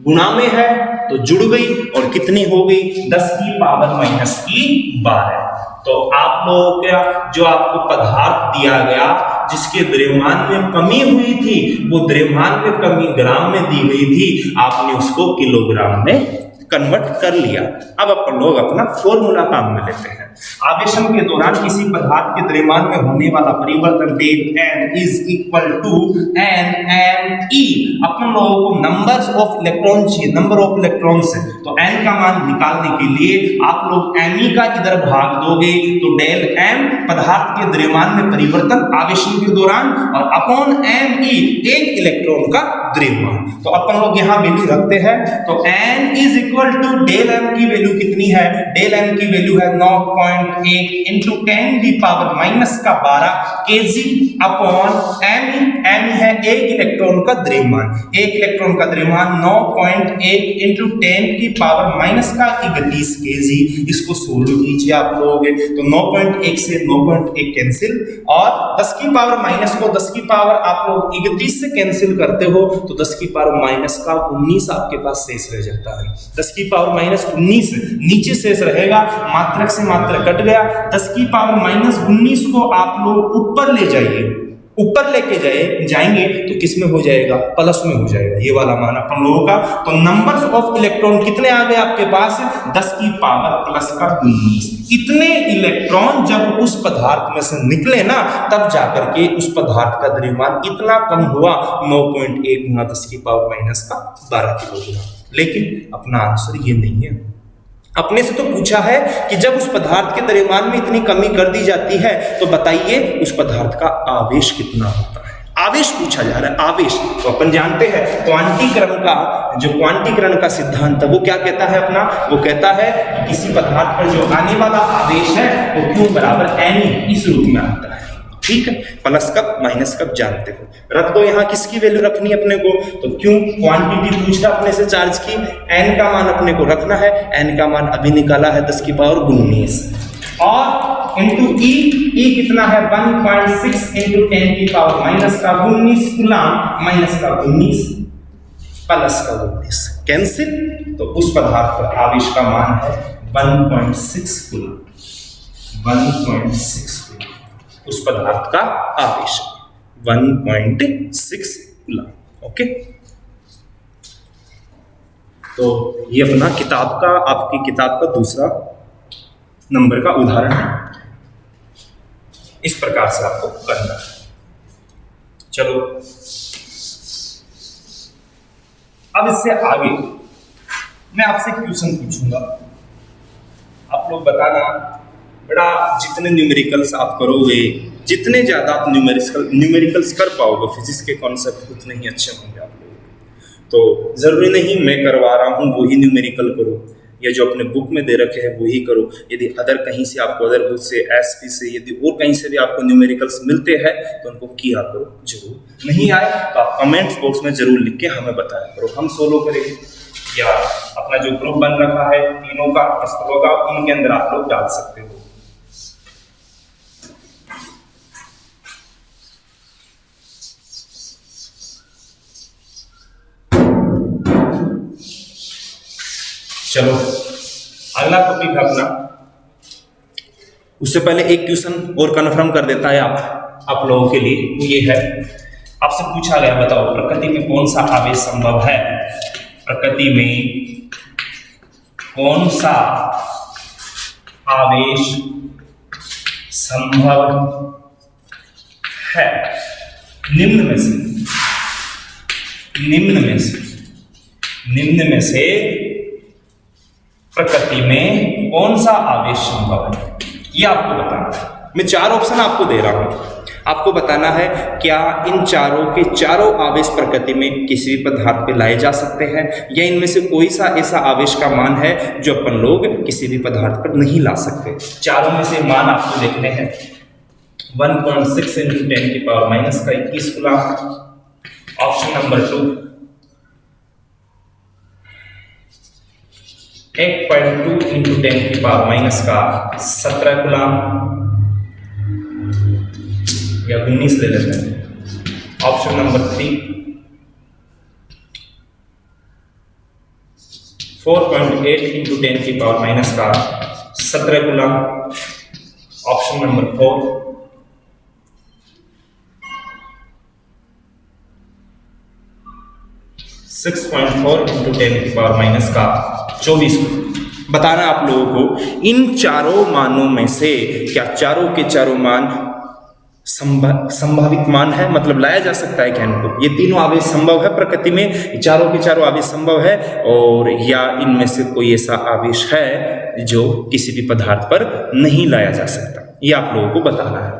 गुणा में है तो जुड़ गई, और कितनी हो गई? 10 की पावर -12। तो आप लोगों का जो आपको पदार्थ दिया गया जिसके द्रव्यमान में कमी हुई थी, वो द्रव्यमान में कमी ग्राम में दी गई थी, आपने उसको किलोग्राम में कन्वर्ट कर लिया। अब अपन लोग अपना फॉर्मूला काम में लेते हैं। आवेशन के दौरान किसी पदार्थ के द्रव्यमान में होने वाला परिवर्तन del M is equal to N M E. अपन लोगों को नंबर्स ऑफ इलेक्ट्रॉन चाहिए, नंबर ऑफ इलेक्ट्रॉन्स है, तो एन का मान निकालने के लिए आप लोग एम ई का इधर भाग दोगे तो डेल एम पदार्थ के द्रव्यमान में परिवर्तन आवेशन के दौरान और अपॉन एम ई एक इलेक्ट्रॉन का द्रव्यमान। तो अपन लोग यहाँ वैल्यू रखते हैं, तो n is equal to del m की वैल्यू कितनी है? डेल m की वैल्यू है 9.8 इंटू 10 की पावर माइनस का 12 kg अपॉन m है एक इलेक्ट्रॉन का द्रव्यमान। एक इलेक्ट्रॉन का द्रव्यमान 9.8 इंटू 10 की पावर माइनस का 31 kg। इसको सोल्व कीजिए आप लोग, तो 9.1 से 9.1 कैंसिल और 10 की पावर माइनस को 10 की पावर आप लोग 31 से कैंसिल करते हो तो 10 की पावर माइनस का 19 आपके पास शेष रह जाता है। 10 की पावर माइनस 19 नीचे शेष रहेगा, मात्रक से मात्रक कट गया। 10 की पावर माइनस 19 को आप लोग ऊपर ले जाइए, ऊपर लेके जाएंगे तो किस में हो जाएगा? प्लस में हो जाएगा, ये वाला मान अपन लोगों का। तो नंबर्स ऑफ इलेक्ट्रॉन कितने आ गए आपके पास? 10 की पावर प्लस का 19। इतने इलेक्ट्रॉन जब उस पदार्थ में से निकले ना, तब जाकर के उस पदार्थ का द्रव्यमान इतना कम हुआ, 9.1 गुना 10 की पावर माइनस का 12 किलोग्राम। लेकिन अपना आंसर ये नहीं है। अपने से तो पूछा है कि जब उस पदार्थ के द्रव्यमान में इतनी कमी कर दी जाती है तो बताइए उस पदार्थ का आवेश कितना होता है। आवेश पूछा जा रहा है, आवेश। तो अपन जानते हैं क्वांटीकरण का जो क्वांटीकरण का सिद्धांत है वो क्या कहता है अपना? वो कहता है कि किसी पदार्थ पर जो आने वाला आवेश है वो Q बराबर N इस रूप में आता है। ठीक है, प्लस कब माइनस कब जानते हो। रख दो यहाँ किसकी वैल्यू रखनी है अपने को, तो क्यों क्वांटिटी पूछ रहा अपने से चार्ज की, n का मान अपने को रखना है। n का मान अभी निकाला है 10 की पावर 19 और इंटू ई कितना है? 1.6 इंटू 10 की पावर माइनस का 19 कूलम, माइनस का 19 प्लस का 19 कैंसिल। तो उस पदार्थ पर आवेश का मान है 1.6 कूलम, 1.6 उस पदार्थ का आवेश 1.6 कूलम। ओके, तो ये अपना किताब का, आपकी किताब का दूसरा नंबर का उदाहरण है। इस प्रकार से आपको करना है। चलो अब इससे आगे मैं आपसे क्वेश्चन पूछूंगा, आप लोग बताना बेटा। जितने न्यूमेरिकल्स आप करोगे, जितने ज़्यादा आप न्यूमेरिकल्स कर पाओगे फिजिक्स के कॉन्सेप्ट उतने ही अच्छे होंगे आप लोग। तो ज़रूरी नहीं मैं करवा रहा हूँ वही न्यूमेरिकल करो, या जो अपने बुक में दे रखे हैं वही करो। यदि अदर कहीं से आपको, अदर बुक से, एसपी से, यदि और कहीं से भी आपको न्यूमेरिकल्स मिलते हैं तो उनको किया करो जरूर। नहीं आए तो आप कमेंट बॉक्स में जरूर लिख के हमें बताया करो, हम सोलो करेंगे या अपना जो ग्रुप बन रखा है तीनों का, उनके अंदर आप लोग डाल सकते हो। चलो अगला टॉपिक है अपना। उससे पहले एक क्वेश्चन और कंफर्म कर देता है आप लोगों के लिए, वो ये है, आपसे पूछा गया बताओ प्रकृति में कौन सा आवेश संभव है? प्रकृति में कौन सा आवेश संभव है? निम्न में से प्रकृति में कौन सा आवेश संभव है, ये आपको बताना है। मैं 4 ऑप्शन आपको दे रहा हूं, आपको बताना है क्या इन चारों के चारों आवेश प्रकृति में किसी भी पदार्थ पे लाए जा सकते हैं, या इनमें से कोई सा ऐसा आवेश का मान है जो अपन लोग किसी भी पदार्थ पर नहीं ला सकते। चारों में से मान आपको देखने हैं। 1.6 इंटू 10 की पावर माइनस का 21 कूलम, ऑप्शन नंबर 2। 8.2 इंटू 10 की पावर माइनस का 17 कूलम, या 19 ले लेते हैं। ऑप्शन नंबर 3 4.8 इंटू 10 की पावर माइनस का 17 कूलम, ऑप्शन नंबर 4 6.4 इंटू 10 की पावर माइनस का 24 कूलम। बताना आप लोगों को इन चारों मानों में से क्या चारों के चारों मान संभावित मान है, मतलब लाया जा सकता है क्या इनको? ये तीनों आवेश संभव है प्रकृति में, चारों के चारों आवेश संभव है, और या इनमें से कोई ऐसा आवेश है जो किसी भी पदार्थ पर नहीं लाया जा सकता, ये आप लोगों को बताना है।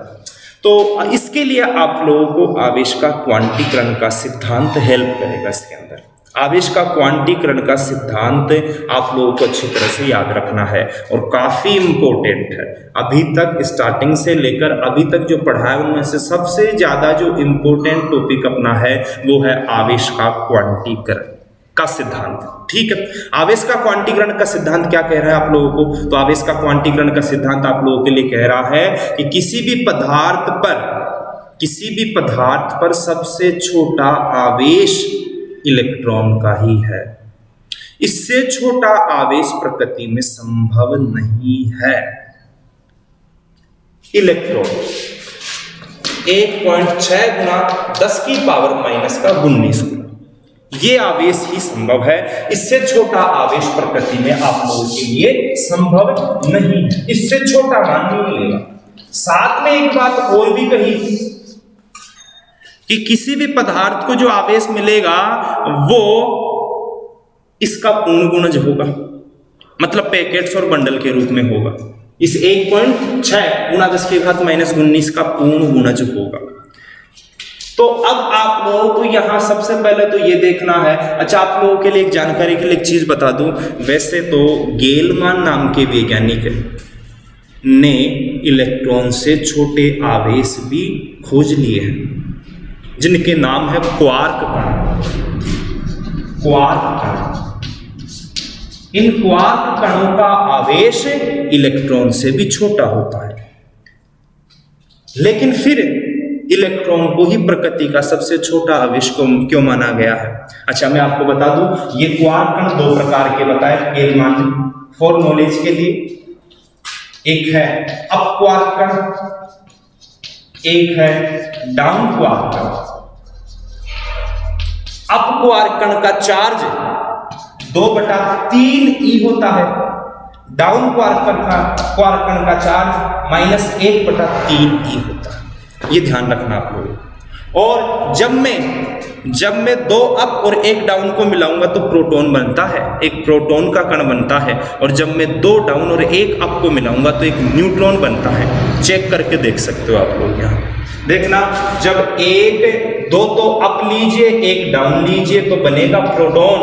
तो इसके लिए आप लोगों को आवेश का क्वांटीकरण का सिद्धांत हेल्प करेगा। इसके अंदर आवेश का क्वांटीकरण का सिद्धांत आप लोगों को अच्छी तरह से याद रखना है और काफी इंपॉर्टेंट है। अभी तक स्टार्टिंग से लेकर अभी तक जो पढ़ा है उनमें से सबसे ज्यादा जो इंपॉर्टेंट टॉपिक अपना है वो है आवेश का क्वांटीकरण का सिद्धांत। ठीक है, आवेश का क्वांटीकरण का सिद्धांत क्या कह रहा है आप लोगों को? तो आवेश का क्वांटीकरण का सिद्धांत आप लोगों के लिए कह रहा है कि किसी भी पदार्थ पर सबसे छोटा आवेश इलेक्ट्रॉन का ही है। इससे छोटा आवेश प्रकृति में संभव नहीं है। इलेक्ट्रॉन 1.6 गुना 10 की पावर माइनस का 19 गुना, ये आवेश ही संभव है। इससे छोटा आवेश प्रकृति में आप लोगों के लिए संभव नहीं है। इससे छोटा मान नहीं मिलेगा। साथ में एक बात और भी कही कि किसी भी पदार्थ को जो आवेश मिलेगा वो इसका पूर्ण गुणज होगा, मतलब पैकेट्स और बंडल के रूप में होगा। इस 1.6 गुना 10 की घात माइनस 19 का पूर्ण गुणज होगा। तो अब आप लोगों को यहां सबसे पहले तो ये देखना है। अच्छा, आप लोगों के लिए एक जानकारी के लिए एक चीज बता दूं, वैसे तो गेलमान नाम के वैज्ञानिक ने इलेक्ट्रॉन से छोटे आवेश भी खोज लिए हैं जिनके नाम है क्वार्क कण। इन क्वार्क कणों का आवेश इलेक्ट्रॉन से भी छोटा होता है, लेकिन फिर इलेक्ट्रॉन को ही प्रकृति का सबसे छोटा आवेश को क्यों माना गया है? अच्छा, मैं आपको बता दूं, ये क्वार्क कण दो प्रकार के बताए गेलमान फॉर नॉलेज के लिए। एक है अप क्वार्क कण, एक है डाउन क्वार्क कण। अप क्वार्क कण का चार्ज 2/3 होता है, डाउन क्वार्क कण का चार्ज -1/3 होता है। ये ध्यान रखना आप लोग। और जब मैं 2 अप और 1 डाउन को मिलाऊंगा तो प्रोटॉन बनता है, एक प्रोटॉन का कण बनता है। और जब मैं 2 डाउन और 1 अप को मिलाऊंगा तो एक न्यूट्रॉन बनता है। चेक करके देख सकते हो आप लोग। यहाँ देखना, जब 2 तो अप लीजिए 1 डाउन लीजिए तो बनेगा प्रोटॉन,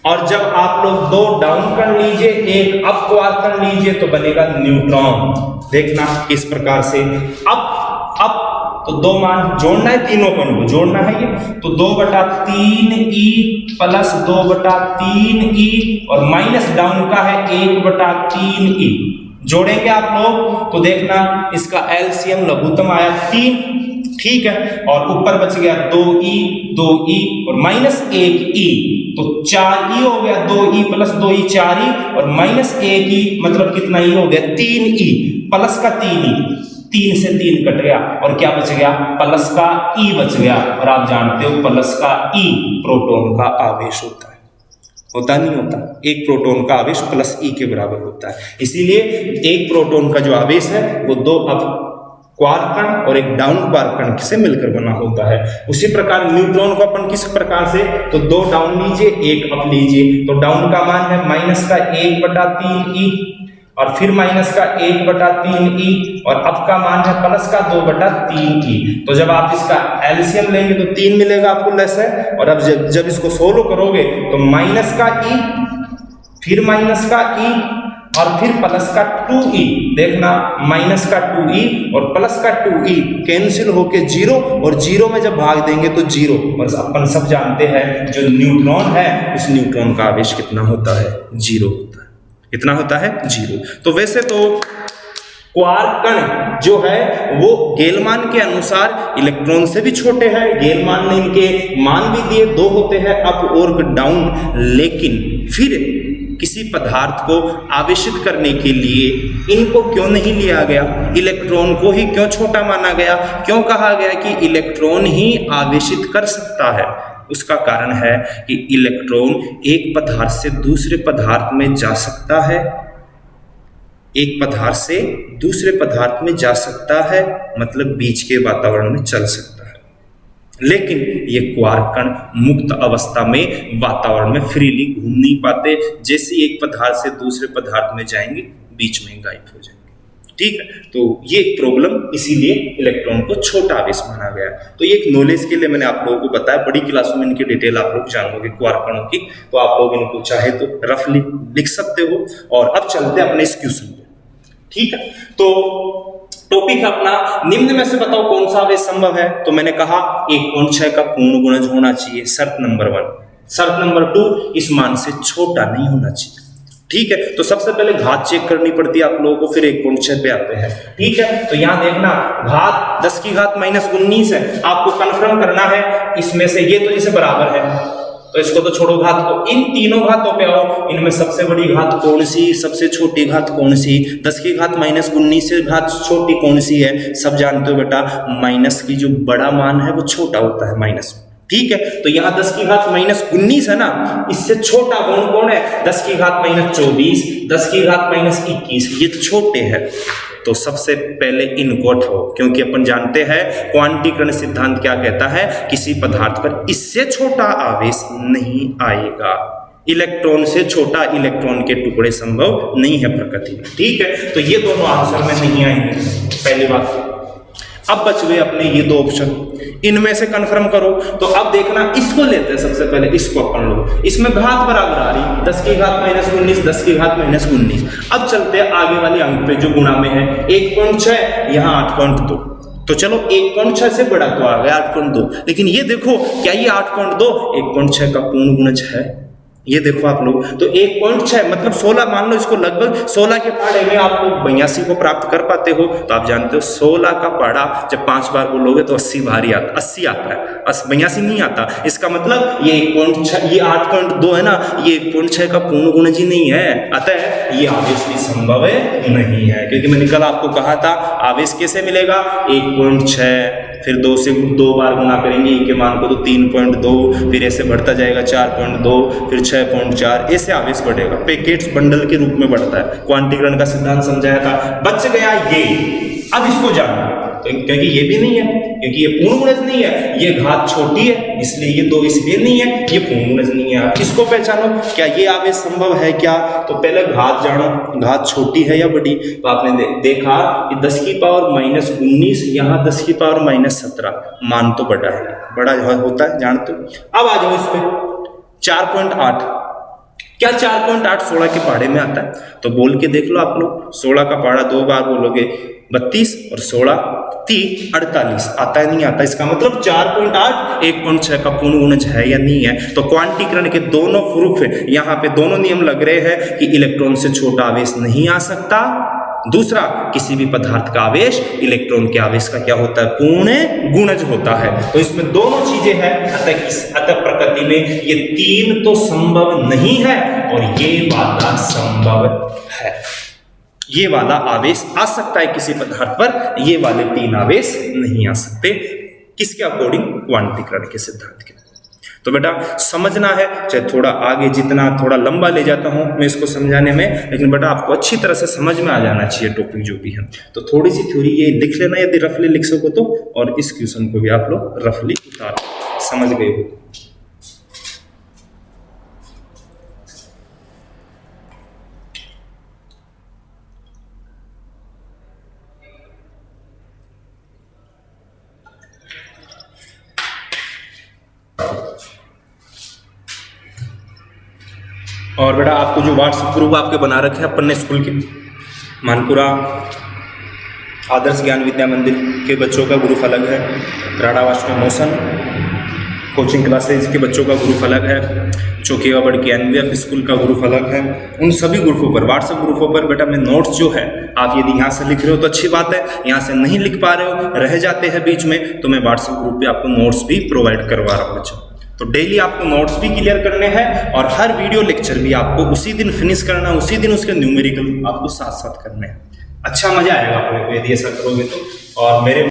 और जब आप लोग 2 डाउन कण लीजिए 1 अप क्वार्क कण लीजिए तो बनेगा न्यूट्रॉन। देखना इस प्रकार से अप तो 2 मान जोड़ना है, तीनों कण को जोड़ना है ये, तो 2/3e प्लस 2/3e और माइनस डाउन का है 1/3e। जोड़ेंगे आप लोग तो देखना इसका एलसीएम लघुत्तम आया 3, ठीक है, और ऊपर बच गया 2e और -1e, तो 4e हो गया। 2e प्लस 2e 4e और -1e मतलब कितना e हो गया 3e प्लस का 3e, 3 से 3 कट गया और क्या बच गया? प्लस का e बच गया। और आप जानते हो प्लस का e प्रोटॉन का आवेश होता है, होता नहीं होता? एक प्रोटॉन का आवेश प्लस e के बराबर होता है। इसीलिए एक प्रोटॉन का जो आवेश है वो 2 अप क्वार्क कण और 1 डाउन क्वार्क कण से मिलकर बना होता है। उसी प्रकार न्यूट्रॉन को अपन किस प्रकार से, तो 2 डाउन लीजिए 1 अप लीजिए, तो डाउन का मान है माइनस का 1/3e और फिर माइनस का 1/3e और अप का मान है प्लस का 2/3e। तो जब आप इसका एलसीएम लेंगे तो 3 मिलेगा आपको लेस है। और अब जब इसको सोल्व करोगे तो माइनस का e, फिर माइनस का e और फिर प्लस का 2e। देखना माइनस का 2e और प्लस का 2e कैंसिल होके 0, और 0 में जब भाग देंगे तो 0। और अपन सब जानते हैं जो न्यूट्रॉन है उस न्यूट्रॉन का आवेश कितना होता है? 0 होता है। कितना होता है? 0। तो वैसे तो क्वार्क कण जो है वो गेलमान के अनुसार इलेक्ट्रॉन से भी छोटे हैं। गेलमान ने इनके मान भी दिए, 2 होते हैं अप और डाउन, लेकिन फिर किसी पदार्थ को आवेशित करने के लिए इनको क्यों नहीं लिया गया? इलेक्ट्रॉन को ही क्यों छोटा माना गया? क्यों कहा गया कि इलेक्ट्रॉन ही आवेशित कर सकता है? उसका कारण है कि इलेक्ट्रॉन एक पदार्थ से दूसरे पदार्थ में जा सकता है, एक पदार्थ से दूसरे पदार्थ में जा सकता है, मतलब बीच के वातावरण में चल सकता है, लेकिन ये क्वार्क कण मुक्त अवस्था में वातावरण में फ्रीली घूम नहीं पाते। जैसे एक पदार्थ से दूसरे पदार्थ में जाएंगे बीच में गायब हो जाएंगे। ठीक है, तो ये एक प्रॉब्लम, इसीलिए इलेक्ट्रॉन को छोटा आवेश माना गया। तो ये एक नॉलेज के लिए मैंने आप लोगों को बताया, बड़ी क्लासों में इनकी डिटेल आप लोग जानोगे क्वार्क कणों की, तो आप लोग इनको चाहे तो रफली लिख सकते हो। और अब चलते हैं अपने इस क्वेश्चन पे। ठीक है, तो टॉपिक अपना निम्न में से बताओ कौन सा आवेश संभव है। तो मैंने कहा 1.6 का पूर्ण गुणज होना चाहिए, शर्त नंबर 1। शर्त नंबर 2, इस मान से छोटा नहीं होना चाहिए। ठीक है, तो सबसे पहले घात चेक करनी पड़ती है आप लोगों को, फिर 1.6 पे आते हैं। ठीक है, तो यहां देखना घात 10 की घात -19 है, आपको कंफर्म करना है इसमें से ये तो जैसे बराबर है, तो इसको तो छोड़ो, घात को इन तीनों घातों पे आओ। इनमें सबसे बड़ी घात कौन सी, सबसे छोटी घात कौन सी? 10 की घात -19 से घात छोटी कौन सी है? सब जानते हो बेटा, माइनस की जो बड़ा मान है वो छोटा होता है माइनस। ठीक है, तो यहाँ 10 की घात -19 है ना, इससे छोटा गुण कौन है? 10 की घात -24, 10 की घात -21, ये छोटे हैं। तो सबसे पहले इनको हटाओ, क्योंकि अपन जानते हैं क्वांटीकरण सिद्धांत क्या कहता है, किसी पदार्थ पर इससे छोटा आवेश नहीं आएगा। इलेक्ट्रॉन से छोटा इलेक्ट्रॉन के टुकड़े संभव नहीं है प्रकृति में। ठीक है, तो ये दोनों आंसर में नहीं आएंगे, पहली बात। अब बच गए अपने ये दो ऑप्शन, इनमें से कंफर्म करो। तो अब देखना, इसको लेते हैं सबसे पहले, इसको अपन लोग, इसमें घात बराबर आ रही, 10 की घात -19, 10 की घात -19। अब चलते हैं आगे वाले अंक पे जो गुणा में है, 1.6, यहाँ 8.2। तो चलो 1.6 से बड़ा तो आ गया 8.2, लेकिन ये देखो क्या ये 8.2 1.6 का पूर्ण गुणज है? ये देखो आप लोग, तो 1.6 मतलब 16, मान लो इसको लगभग 16 के पहाड़े में आप लोग 82 को प्राप्त कर पाते हो। तो आप जानते हो 16 का पहाड़ा जब 5 बार बोलोगे तो 80 बारी आता, 80 आता है, 82 नहीं आता। इसका मतलब ये 1.6, ये 8.2 है ना, ये 1.6 का पूर्ण गुणज ही नहीं है, अतः ये आवेश भी संभव नहीं है। क्योंकि मैंने कल आपको कहा था आवेश कैसे मिलेगा, 1.6 फिर 2 से 2 बार गुना करेंगे e के मान को तो 3.2, फिर ऐसे बढ़ता जाएगा 4.2, फिर 6.4, ऐसे आवेश बढ़ेगा, पैकेट्स बंडल के रूप में बढ़ता है। क्वांटीकरण का सिद्धांत समझाया था, बच गया ये। अब इसको जानो, तो क्योंकि ये भी नहीं है, क्योंकि ये पूर्ण गुणज नहीं है, ये घात छोटी है, इसलिए ये 2 इसलिए नहीं है, ये पूर्ण गुणज नहीं है। आप इसको पहचानो, क्या ये आवेश संभव है क्या? तो पहले घात जानो, घात छोटी है या बड़ी? तो आपने देखा कि 10 की पावर -19, यहाँ 10 की पावर -17, मान तो बड़ा है, बड़ा होता है जानते हो। अब आ जाओ इस पे 4.8, क्या 4.8 16 के पहाड़े में आता है? तो बोल के देख लो आप लोग, 16 का पहाड़ा 2 बार बोलोगे 32 और 16 3 48, आता है नहीं आता? इसका मतलब 4.8 1.6 का पूर्ण गुणज है या नहीं है? तो क्वांटीकरण के दोनों प्रूफ है, यहाँ पे दोनों नियम लग रहे हैं कि इलेक्ट्रॉन से छोटा आवेश नहीं आ सकता। दूसरा, किसी भी पदार्थ का आवेश इलेक्ट्रॉन के आवेश का क्या होता है? पूर्ण गुणज होता है। तो इसमें दोनों चीजें हैं, अतः प्रकृति में ये 3 तो संभव नहीं है और ये वाला संभव है। ये वाला आवेश आ सकता है किसी पदार्थ पर, ये वाले 3 आवेश नहीं आ सकते। किसके अकॉर्डिंग? क्वांटीकरण के सिद्धांत के। तो बेटा समझना है, चाहे थोड़ा आगे, जितना थोड़ा लंबा ले जाता हूं मैं इसको समझाने में, लेकिन बेटा आपको अच्छी तरह से समझ में आ जाना चाहिए टॉपिक जो भी है। तो थोड़ी सी थ्योरी ये लिख लेना यदि रफली लिख सको तो, और इस क्वेश्चन को भी आप लोग रफली उतार समझ गए हो। और बेटा आपको जो व्हाट्सएप ग्रुप आपके बना रखे हैं अपन ने स्कूल के, मानपुरा आदर्श ज्ञान विद्या मंदिर के बच्चों का ग्रुप अलग है, राणावास में मोशन कोचिंग क्लासेज के बच्चों का ग्रुप अलग है, चौकीवाड़ के एनवीएफ स्कूल का ग्रुप अलग है। उन सभी ग्रुपों पर, व्हाट्सएप ग्रुपों पर बेटा मैं नोट्स जो है, आप यदि यहाँ से लिख रहे हो तो अच्छी बात है, यहाँ से नहीं लिख पा रहे हो, रह जाते हैं बीच में, तो मैं व्हाट्सएप ग्रुप पे आपको नोट्स भी प्रोवाइड करवा रहा हूँ बच्चों। तो डेली आपको नोट्स भी क्लियर करने हैं और हर वीडियो लेक्चर भी आपको उसी दिन फिनिश करना, उसी दिन उसके न्यूमेरिकल आपको साथ साथ करने हैं। अच्छा मजा आएगा अपने को यदि ऐसा करोगे तो। और मेरे